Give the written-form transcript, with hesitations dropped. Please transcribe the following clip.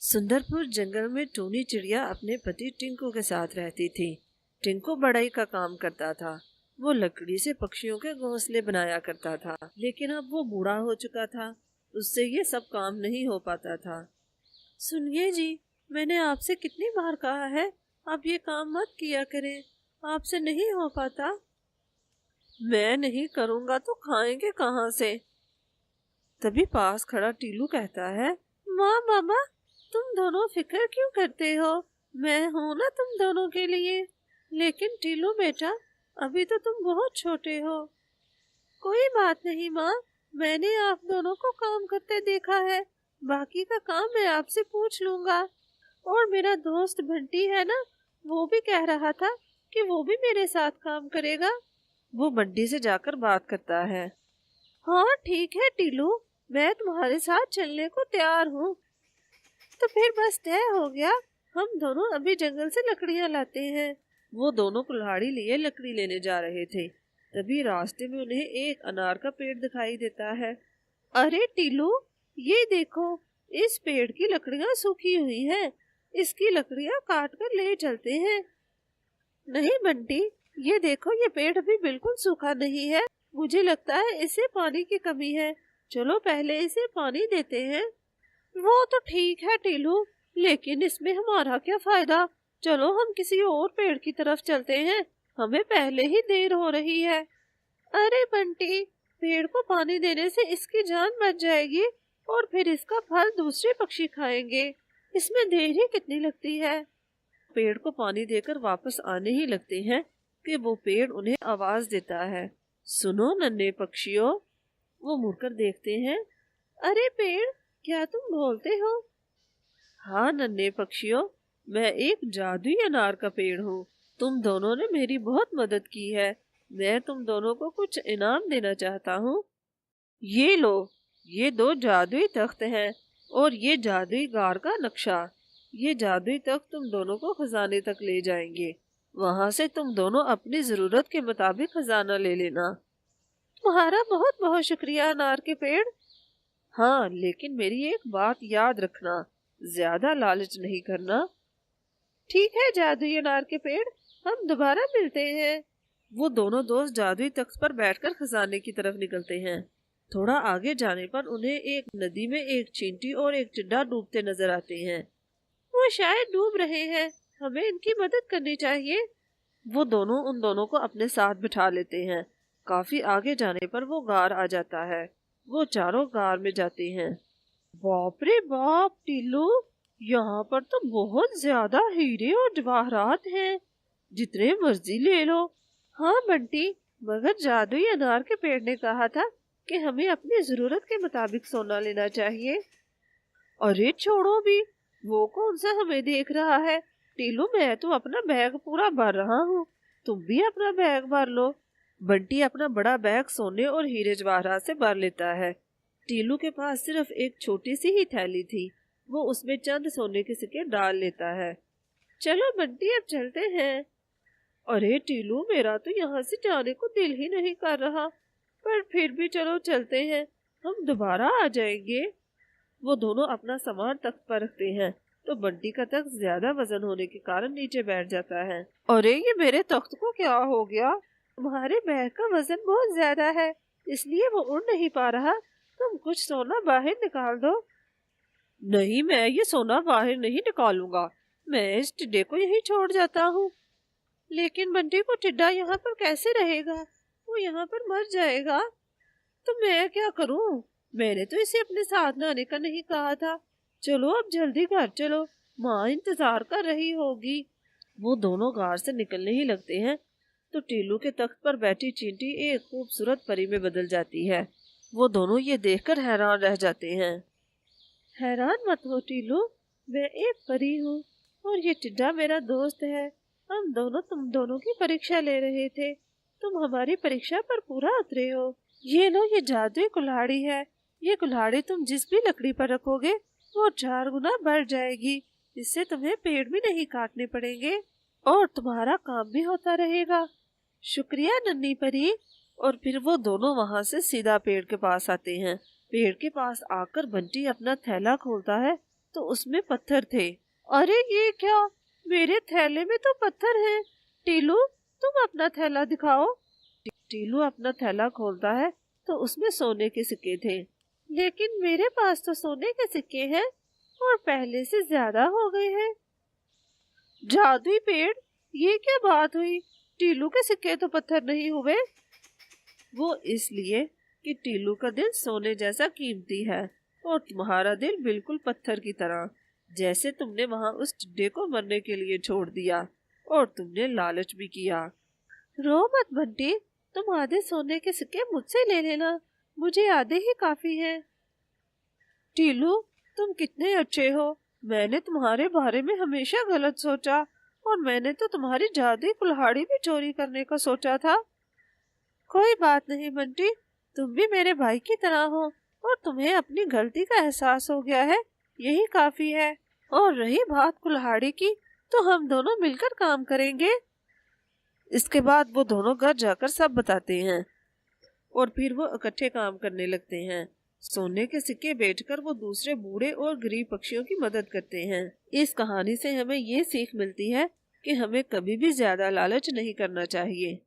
सुंदरपुर जंगल में टूनी चिड़िया अपने पति टिंकू के साथ रहती थी। टिंकू बढ़ई का काम करता था। वो लकड़ी से पक्षियों के घोंसले बनाया करता था, लेकिन अब वो बूढ़ा हो चुका था। उससे ये सब काम नहीं हो पाता था। सुनिए जी, मैंने आपसे कितनी बार कहा है, आप ये काम मत किया करें, आपसे नहीं हो पाता। मैं नहीं करूँगा तो खाएंगे कहाँ से? तभी पास खड़ा टीलू कहता है, माँ मामा, तुम दोनों फिक्र क्यों करते हो? मैं हूं ना तुम दोनों के लिए। लेकिन टीलू बेटा, अभी तो तुम बहुत छोटे हो। कोई बात नहीं माँ, मैंने आप दोनों को काम करते देखा है, बाकी का काम मैं आपसे पूछ लूंगा। और मेरा दोस्त बंटी है ना, वो भी कह रहा था कि वो भी मेरे साथ काम करेगा। वो बंटी से जाकर बात करता है। हाँ ठीक है टीलू, मैं तुम्हारे साथ चलने को तैयार हूँ। तो फिर बस तय हो गया, हम दोनों अभी जंगल से लकड़ियाँ लाते हैं। वो दोनों कुल्हाड़ी लिए लकड़ी लेने जा रहे थे। तभी रास्ते में उन्हें एक अनार का पेड़ दिखाई देता है। अरे टीलू, ये देखो, इस पेड़ की लकड़ियाँ सूखी हुई हैं। इसकी लकड़ियाँ काट कर ले चलते हैं। नहीं बंटी, ये देखो, ये पेड़ अभी बिल्कुल सूखा नहीं है। मुझे लगता है इसे पानी की कमी है। चलो पहले इसे पानी देते हैं। वो तो ठीक है टीलू, लेकिन इसमें हमारा क्या फायदा? चलो हम किसी और पेड़ की तरफ चलते हैं, हमें पहले ही देर हो रही है। अरे बंटी, पेड़ को पानी देने से इसकी जान बच जाएगी और फिर इसका फल दूसरे पक्षी खाएंगे। इसमें देर ही कितनी लगती है। पेड़ को पानी देकर वापस आने ही लगते हैं कि वो पेड़ उन्हें आवाज देता है। सुनो नन्हे पक्षियों। वो मुड़कर देखते हैं। अरे पेड़, क्या तुम बोलते हो? हाँ नन्हे पक्षियों, मैं एक जादुई अनार का पेड़ हूँ। तुम दोनों ने मेरी बहुत मदद की है। मैं तुम दोनों को कुछ इनाम देना चाहता हूँ। ये लो, ये दो जादुई तख्त हैं और ये जादुई गार का नक्शा। ये जादुई तख्त तुम दोनों को खजाने तक ले जाएंगे। वहां से तुम दोनों अपनी जरूरत के मुताबिक खजाना ले लेना। तुम्हारा बहुत बहुत शुक्रिया अनार के पेड़। हाँ, लेकिन मेरी एक बात याद रखना, ज्यादा लालच नहीं करना। ठीक है जादुई अनार के पेड़, हम दोबारा मिलते हैं। वो दोनों दोस्त जादुई तख्त पर बैठकर खजाने की तरफ निकलते हैं। थोड़ा आगे जाने पर उन्हें एक नदी में एक चींटी और एक टिड्डा डूबते नजर आते हैं। वो शायद डूब रहे हैं, हमें इनकी मदद करनी चाहिए। वो दोनों उन दोनों को अपने साथ बिठा लेते हैं। काफी आगे जाने पर वो गार आ जाता है। वो चारों गार में जाते हैं। बाप रे बाप टीलू, यहाँ पर तो बहुत ज्यादा हीरे और जवाहरात हैं। जितने मर्जी ले लो। हाँ बंटी, मगर जादुई अनार के पेड़ ने कहा था कि हमें अपनी जरूरत के मुताबिक सोना लेना चाहिए। अरे छोड़ो भी, वो कौन सा हमें देख रहा है। टीलू, मैं तो अपना बैग पूरा भर रहा हूँ, तुम भी अपना बैग भर लो। बंटी अपना बड़ा बैग सोने और हीरे जवाहरात से भर लेता है। टीलू के पास सिर्फ एक छोटी सी ही थैली थी। वो उसमें चंद सोने के सिक्के डाल लेता है। चलो बंटी, अब चलते हैं। अरे टीलू, मेरा तो यहाँ से जाने को दिल ही नहीं कर रहा, पर फिर भी चलो चलते हैं, हम दोबारा आ जाएंगे। वो दोनों अपना सामान तख्त पर रखते हैं तो बंटी का तख्त ज्यादा वजन होने के कारण नीचे बैठ जाता है। अरे ये मेरे तख्त को क्या हो गया? तुम्हारे बैग का वजन बहुत ज्यादा है, इसलिए वो उड़ नहीं पा रहा। तुम कुछ सोना बाहर निकाल दो। नहीं, मैं ये सोना बाहर नहीं निकालूंगा, मैं इस टिड्डे को यहीं छोड़ जाता हूँ। लेकिन बंटी को टिड्डा यहाँ पर कैसे रहेगा? वो यहाँ पर मर जाएगा। तो मैं क्या करूँ? मैंने तो इसे अपने साथ न आने का नहीं कहा था। चलो अब जल्दी घर चलो, माँ इंतजार कर रही होगी। वो दोनों गार से निकलने ही लगते हैं तो टीलू के तख्त पर बैठी चींटी एक खूबसूरत परी में बदल जाती है। वो दोनों ये देखकर हैरान रह जाते हैं। हैरान मत हो टीलू, मैं एक परी हूँ और ये टिड्डा मेरा दोस्त है। हम दोनों तुम दोनों की परीक्षा ले रहे थे, तुम हमारी परीक्षा पर पूरा उतरे हो। ये लो, ये जादुई कुल्हाड़ी है। ये कुल्हाड़ी तुम जिस भी लकड़ी पर रखोगे वो 4 गुना बढ़ जाएगी। इससे तुम्हें पेड़ भी नहीं काटने पड़ेंगे और तुम्हारा काम भी होता रहेगा। शुक्रिया नन्ही परी। और फिर वो दोनों वहां से सीधा पेड़ के पास आते हैं। पेड़ के पास आकर बंटी अपना थैला खोलता है तो उसमें पत्थर थे। अरे ये क्या, मेरे थैले में तो पत्थर हैं। टीलू, तुम अपना थैला दिखाओ। टीलू अपना थैला खोलता है तो उसमें सोने के सिक्के थे। लेकिन मेरे पास तो सोने के सिक्के हैं और पहले से ज्यादा हो गए हैं। जादुई पेड़, ये क्या बात हुई? टीलू के सिक्के तो पत्थर नहीं हुए। वो इसलिए कि टीलू का दिल सोने जैसा कीमती है और तुम्हारा दिल बिल्कुल पत्थर की तरह। जैसे तुमने वहां उस टिड्डे को मरने के लिए छोड़ दिया और तुमने लालच भी किया। रो मत बंटी, तुम आधे सोने के सिक्के मुझसे ले लेना, मुझे आधे ही काफी हैं। टीलू, तुम कितने अच्छे हो। मैंने तुम्हारे बारे में हमेशा गलत सोचा और मैंने तो तुम्हारी जादुई कुल्हाड़ी भी चोरी करने का सोचा था। कोई बात नहीं बंटी, तुम भी मेरे भाई की तरह हो और तुम्हें अपनी गलती का एहसास हो गया है, यही काफी है। और रही बात कुल्हाड़ी की, तो हम दोनों मिलकर काम करेंगे। इसके बाद वो दोनों घर जाकर सब बताते हैं और फिर वो इकट्ठे काम करने लगते हैं। सोने के सिक्के बेचकर वो दूसरे बूढ़े और गरीब पक्षियों की मदद करते हैं। इस कहानी से हमें ये सीख मिलती है कि हमें कभी भी ज्यादा लालच नहीं करना चाहिए।